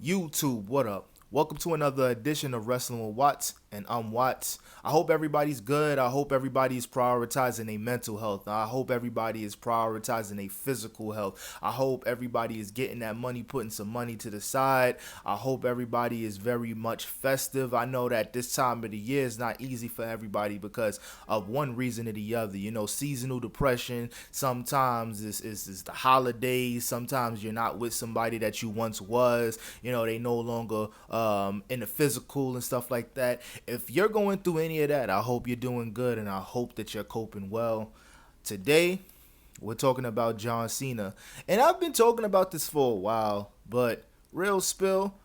YouTube, what up? Welcome to another edition of Wrestling with Watts, and I'm Watts. I hope everybody's good. I hope everybody's prioritizing their mental health. I hope everybody is prioritizing their physical health. I hope everybody is getting that money, putting some money to the side. I hope everybody is very much festive. I know that this time of the year is not easy for everybody because of one reason or the other. You know, seasonal depression. Sometimes it's the holidays. Sometimes you're not with somebody that you once was. You know, they no longer in the physical and stuff like that. If you're going through any of that, I hope you're doing good and I hope that you're coping well. Today, we're talking about John Cena. And I've been talking about this for a while, but real spill,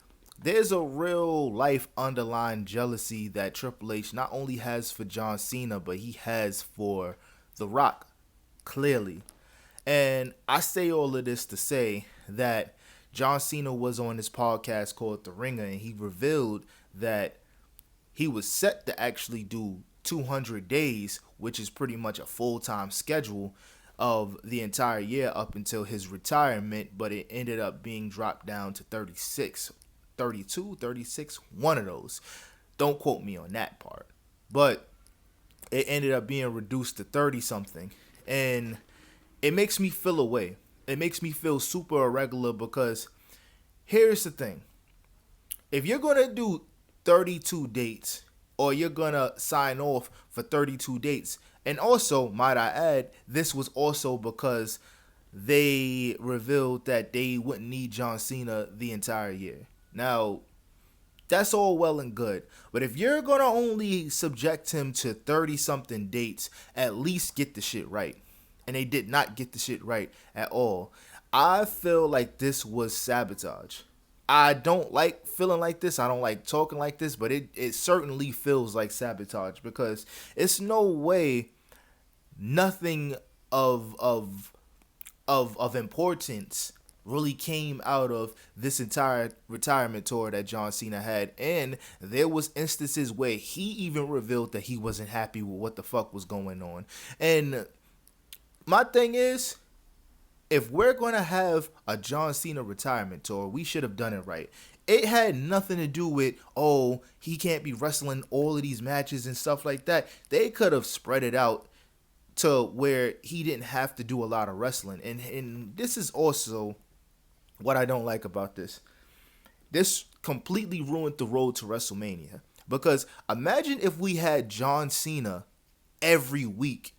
there's a real life underlying jealousy that Triple H not only has for John Cena, but he has for The Rock, clearly. And I say all of this to say that John Cena was on this podcast called The Ringer, and he revealed that he was set to actually do 200 days, which is pretty much a full-time schedule of the entire year up until his retirement, but it ended up being dropped down to 36, 32, 36, one of those. Don't quote me on that part. But it ended up being reduced to 30-something, and it makes me feel away. It makes me feel super irregular because here's the thing. If you're going to do 32 dates or you're going to sign off for 32 dates, and also, might I add, this was also because they revealed that they wouldn't need John Cena the entire year. Now, that's all well and good, but if you're going to only subject him to 30-something dates, at least get the shit right. And they did not get the shit right at all. I feel like this was sabotage. I don't like feeling like this. I don't like talking like this, but it certainly feels like sabotage because it's no way nothing of importance really came out of this entire retirement tour that John Cena had. And there was instances where he even revealed that he wasn't happy with what the fuck was going on. And my thing is, if we're going to have a John Cena retirement tour, we should have done it right. It had nothing to do with, oh, he can't be wrestling all of these matches and stuff like that. They could have spread it out to where he didn't have to do a lot of wrestling. And this is also what I don't like about this. This completely ruined the road to WrestleMania. Because imagine if we had John Cena every week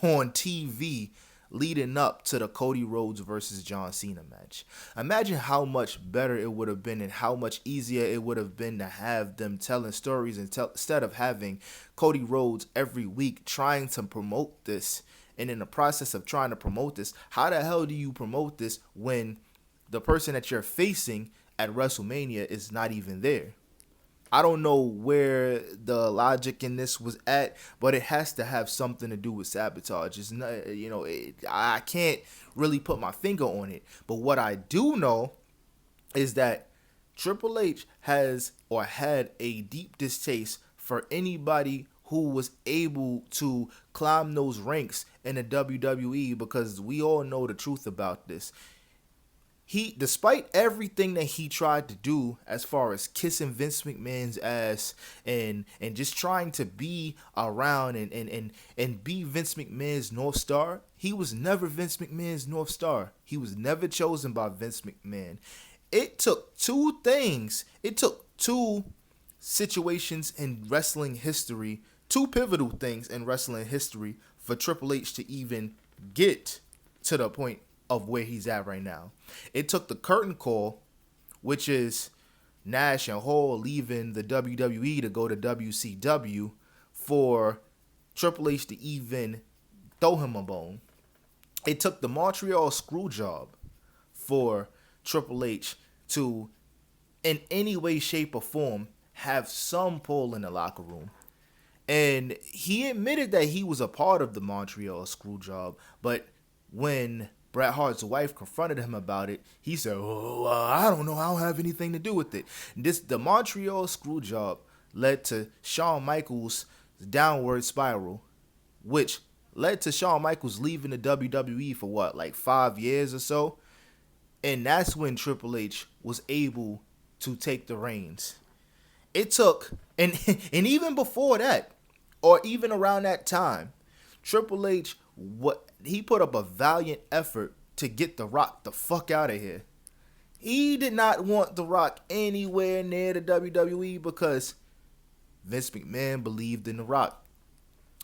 on TV leading up to the Cody Rhodes versus John Cena match. Imagine how much better it would have been and how much easier it would have been to have them telling stories instead of having Cody Rhodes every week trying to promote this. And in the process of trying to promote this, how the hell do you promote this when the person that you're facing at WrestleMania is not even there? I don't know where the logic in this was at, but it has to have something to do with sabotage. It's not, I can't really put my finger on it. But what I do know is that Triple H has or had a deep distaste for anybody who was able to climb those ranks in the WWE, because we all know the truth about this. He, despite everything that he tried to do as far as kissing Vince McMahon's ass and just trying to be around and be Vince McMahon's North Star, he was never Vince McMahon's North Star. He was never chosen by Vince McMahon. It took two things. It took two situations in wrestling history, two pivotal things in wrestling history for Triple H to even get to the point of where he's at right now. It took the curtain call, which is Nash and Hall leaving the WWE to go to WCW, for Triple H to even throw him a bone. It took the Montreal screw job for Triple H to, in any way, shape, or form, have some pull in the locker room. And he admitted that he was a part of the Montreal screw job, but when Bret Hart's wife confronted him about it, he said, I don't know. I don't have anything to do with it. The Montreal screw job led to Shawn Michaels' downward spiral, which led to Shawn Michaels leaving the WWE for 5 years or so. And that's when Triple H was able to take the reins. It took, and and even before that, or even around that time, Triple H, what he put up a valiant effort to get The Rock the fuck out of here. He did not want The Rock anywhere near the WWE because Vince McMahon believed in The Rock.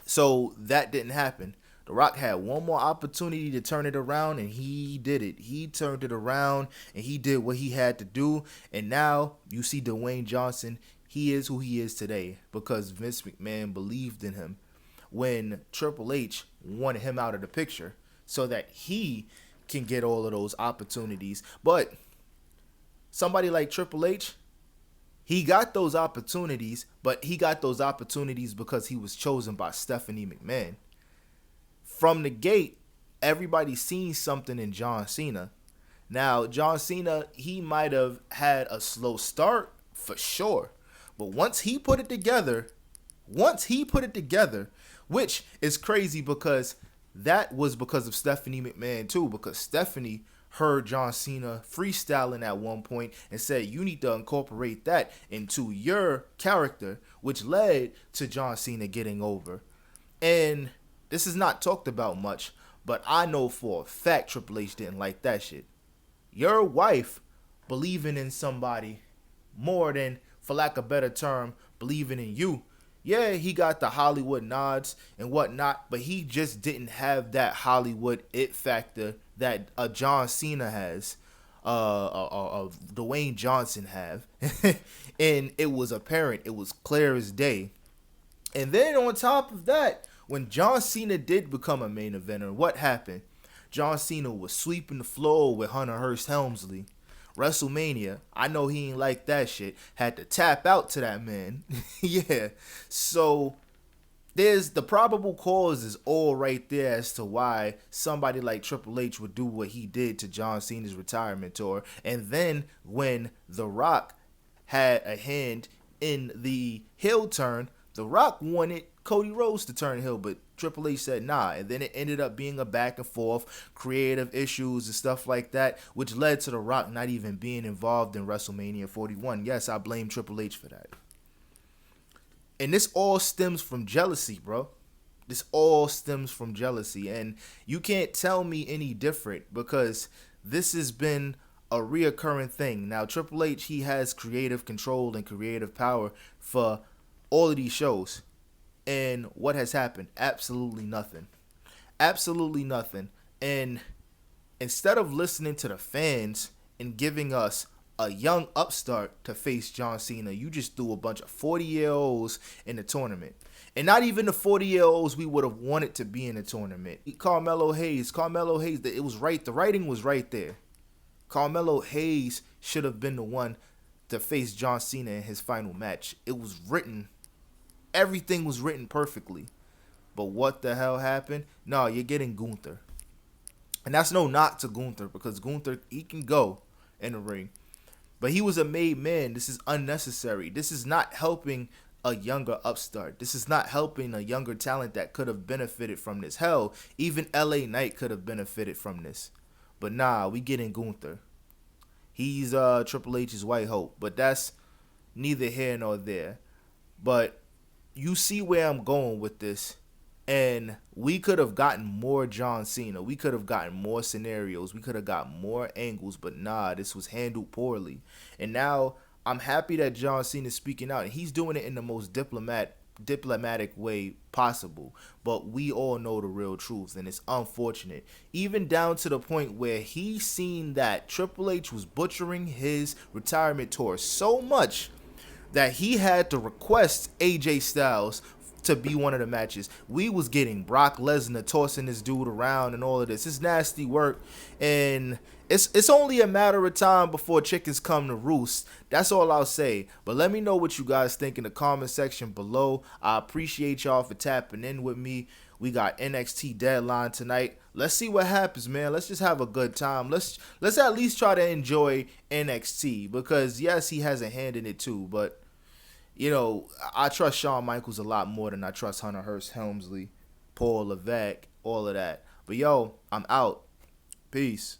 So that didn't happen. The Rock had one more opportunity to turn it around, and he did it. He turned it around, and he did what he had to do. And now you see Dwayne Johnson. He is who he is today because Vince McMahon believed in him when Triple H wanted him out of the picture so that he can get all of those opportunities. But somebody like Triple H, he got those opportunities, but he got those opportunities because he was chosen by Stephanie McMahon. From the gate, everybody seen something in John Cena. Now, John Cena, he might have had a slow start for sure. But once he put it together, which is crazy because that was because of Stephanie McMahon too, because Stephanie heard John Cena freestyling at one point and said, you need to incorporate that into your character, which led to John Cena getting over. And this is not talked about much, but I know for a fact Triple H didn't like that shit. Your wife believing in somebody more than, for lack of a better term, believing in you. Yeah, he got the Hollywood nods and whatnot, but he just didn't have that Hollywood it factor that John Cena has, Dwayne Johnson have. And it was apparent, it was clear as day. And then on top of that, when John Cena did become a main eventer, what happened? John Cena was sweeping the floor with Hunter Hearst Helmsley. WrestleMania, I know he ain't like that shit, had to tap out to that man. Yeah. So there's the probable cause is all right there as to why somebody like Triple H would do what he did to John Cena's retirement tour. And then when The Rock had a hand in the heel turn, The Rock wanted Cody Rhodes to turn heel, but Triple H said nah, and then it ended up being a back and forth, creative issues and stuff like that, which led to The Rock not even being involved in WrestleMania 41. Yes, I blame Triple H for that. And this all stems from jealousy, bro. This all stems from jealousy, and you can't tell me any different because this has been a reoccurring thing. Now, Triple H, he has creative control and creative power for all of these shows. And what has happened? Absolutely nothing. Absolutely nothing. And instead of listening to the fans and giving us a young upstart to face John Cena, you just threw a bunch of 40-year-olds in the tournament. And not even the 40-year-olds we would have wanted to be in the tournament. Carmelo Hayes, it was right. The writing was right there. Carmelo Hayes should have been the one to face John Cena in his final match. It was written. Everything was written perfectly. But what the hell happened? No, you're getting Gunther. And that's no knock to Gunther because Gunther, he can go in the ring. But he was a made man. This is unnecessary. This is not helping a younger upstart. This is not helping a younger talent that could have benefited from this. Hell, even LA Knight could have benefited from this. But nah, we getting Gunther. He's Triple H's white hope. But that's neither here nor there. But you see where I'm going with this. And we could have gotten more John Cena. We could have gotten more scenarios. We could have got more angles. But nah, this was handled poorly. And now I'm happy that John Cena is speaking out. And he's doing it in the most diplomatic way possible. But we all know the real truth. And it's unfortunate. Even down to the point where he seen that Triple H was butchering his retirement tour so much that he had to request AJ Styles to be one of the matches. We was getting Brock Lesnar tossing this dude around and all of this. It's nasty work, and it's only a matter of time before chickens come to roost. That's all I'll say. But let me know what you guys think in the comment section below. I appreciate y'all for tapping in with me. We got NXT Deadline tonight. Let's see what happens, man. Let's just have a good time. Let's at least try to enjoy NXT because yes, he has a hand in it too, but you know, I trust Shawn Michaels a lot more than I trust Hunter Hearst Helmsley, Paul Levesque, all of that. But yo, I'm out. Peace.